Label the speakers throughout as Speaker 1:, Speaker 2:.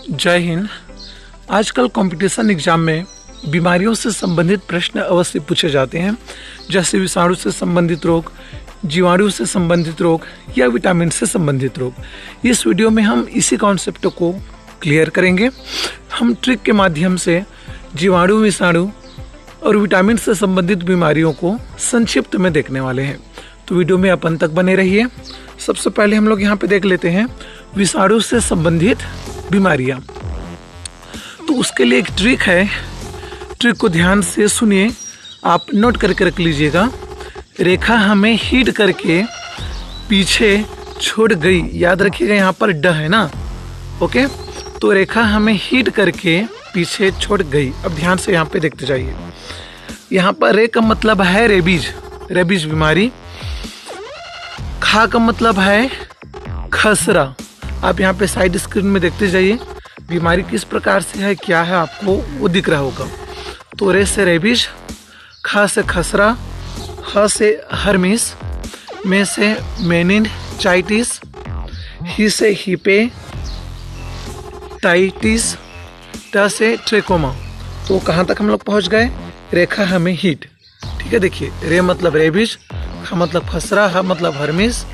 Speaker 1: जय हिंद। आजकल competition exam में बीमारियों से संबंधित प्रश्न अवश्य पूछे जाते हैं, जैसे विषाणु से संबंधित रोग, जीवाणु से संबंधित रोग या विटामिन से संबंधित रोग। इस वीडियो में हम इसी कॉन्सेप्ट को क्लियर करेंगे। हम ट्रिक के माध्यम से जीवाणु, विषाणु और विटामिन से संबंधित बीमारियों को संक्षिप्त में देखने वाले हैं, तो वीडियो में अपन तक बने रहिए। सबसे पहले हम लोग यहाँ पे देख लेते हैं विषाणु से संबंधित बीमारियां। तो उसके लिए एक ट्रिक है, ट्रिक को ध्यान से सुनिए, आप नोट करके रख लीजिएगा। रेखा हमें हिट करके पीछे छोड़ गई, याद रखिएगा यहाँ पर ड है ना, ओके। तो रेखा हमें हिट करके पीछे छोड़ गई। अब ध्यान से यहाँ पे देखते जाइए। यहाँ पर रे का मतलब है रेबीज, रेबीज बीमारी। खा का मतलब है खसरा। आप यहाँ पे साइड स्क्रीन में देखते जाइए, बीमारी किस प्रकार से है, क्या है, आपको वो दिख रहा होगा। तो रे से रेबीज, खा से खसरा, ह से हर्मिस, में से मेनिनजाइटिस, ही से हिपेटाइटिस, ट से ट्रेकोमा। तो कहाँ तक हम लोग पहुँच गए? रेखा हमें हिट, ठीक है। देखिए, रे मतलब रेबीज, ख मतलब खसरा, ह मतलब हर्मिस,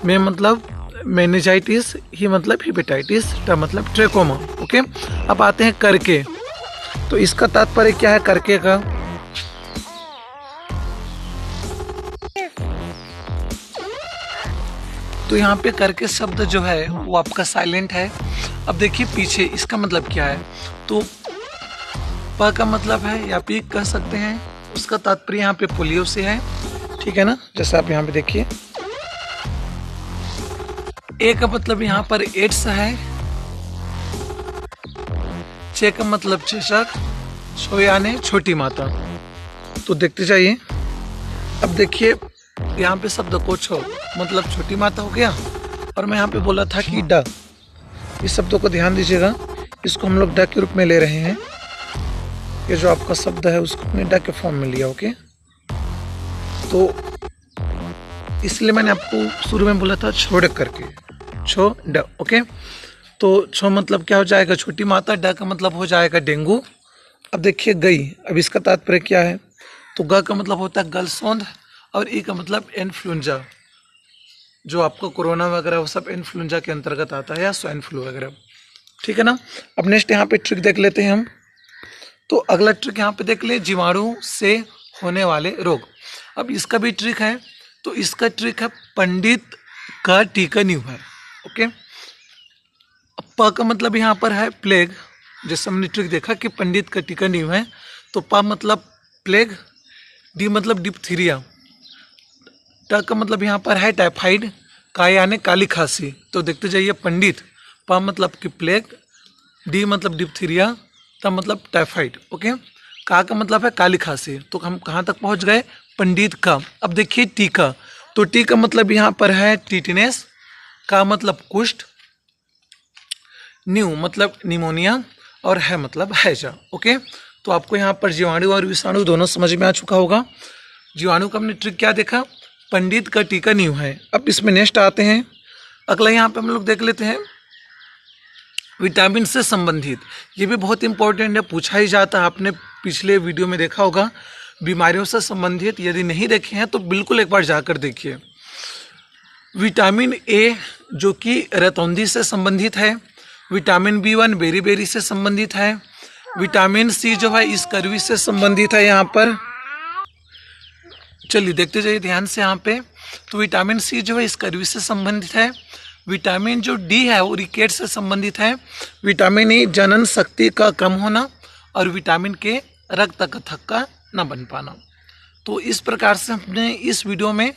Speaker 1: में मतलब मेनिनजाइटिस, ही मतलब हिपेटाइटिस, ट मतलब ट्रेकोमा, ओके। अब आते हैं करके। तो इसका तात्पर्य क्या है करके का? तो यहाँ पे करके शब्द जो है वो आपका साइलेंट है। अब देखिए पीछे, इसका मतलब क्या है? तो प का मतलब है, या पी कह सकते हैं, उसका तात्पर्य यहाँ पे पोलियो से है, ठीक है ना। जैसे आप यहाँ पे देखिए, ए का मतलब यहाँ पर एड्स है, चे का मतलब चेचक, छो यानी छोटी माता। तो देखते जाइए। अब देखिए यहाँ पे शब्द को छो मतलब छोटी माता हो गया, और मैं यहाँ पे बोला था कि ड, इस शब्दों को ध्यान दीजिएगा। इसको हम लोग ड के रूप में ले रहे हैं। ये जो आपका शब्द है उसको हमने ड के फॉर्म में लिया, ओके। तो इसलिए मैंने आपको शुरू में बोला था छोड़ करके, छो ड, ओके। तो छो मतलब क्या हो जाएगा? छोटी माता। ड का मतलब हो जाएगा डेंगू। अब देखिए गई, अब इसका तात्पर्य क्या है? तो ग का मतलब होता है गलसौंध, और ई का मतलब इन्फ्लुएंजा, जो आपको कोरोना वगैरह वो सब इन्फ्लुएंजा के अंतर्गत आता है, या स्वाइन फ्लू वगैरह, ठीक है ना। अब नेक्स्ट यहाँ पे ट्रिक देख लेते हैं हम। तो अगला ट्रिक यहाँ पे देख ले, जीवाणु से होने वाले रोग। अब इसका भी ट्रिक है। तो इसका ट्रिक है पंडित का टीका नींव है, ओके। प का मतलब यहाँ पर है प्लेग, जैसे हमने ट्रिक देखा कि पंडित का टीका नींव है। तो प मतलब प्लेग, डी मतलब डिप्थीरिया, ट का मतलब यहाँ पर है टाइफाइड, का यानी काली खांसी। तो देखते जाइए, पंडित, प मतलब कि प्लेग, डी मतलब डिप्थीरिया, ट मतलब टाइफाइड, ओके। का मतलब है काली खांसी। तो हम कहाँ तक पहुँच गए? पंडित का। अब देखिए टीका। तो टी का मतलब यहाँ पर है टीटनेस, का मतलब कुष्ठ, न्यू मतलब निमोनिया, और है मतलब हैजा, ओके। तो आपको यहाँ पर जीवाणु और विषाणु दोनों समझ में आ चुका होगा। जीवाणु का हमने ट्रिक क्या देखा? पंडित का टीका नींव है। अब इसमें नेक्स्ट आते हैं, अगला यहाँ पे हम लोग देख लेते हैं विटामिन से संबंधित। ये भी बहुत इंपॉर्टेंट है, पूछा ही जाता है। आपने पिछले वीडियो में देखा होगा बीमारियों से संबंधित, यदि नहीं देखे हैं तो बिल्कुल एक बार जाकर देखिए। विटामिन ए जो कि रतौंधी से संबंधित है, विटामिन B1 बेरी से संबंधित है, विटामिन सी जो है स्कर्वी से संबंधित है। यहाँ पर चलिए देखते जाइए ध्यान से यहाँ पे। तो विटामिन सी जो है स्कर्वी से संबंधित है, विटामिन जो डी है वो रिकेट से संबंधित है, विटामिन ई जनन शक्ति का कम होना, और विटामिन के रक्त का थक्का न बन पाना। तो इस प्रकार से हमने इस वीडियो में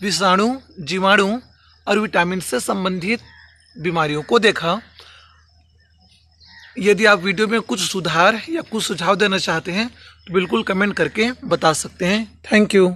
Speaker 1: विषाणु, जीवाणु और विटामिन से संबंधित बीमारियों को देखा। यदि आप वीडियो में कुछ सुधार या कुछ सुझाव देना चाहते हैं तो बिल्कुल कमेंट करके बता सकते हैं। Thank you.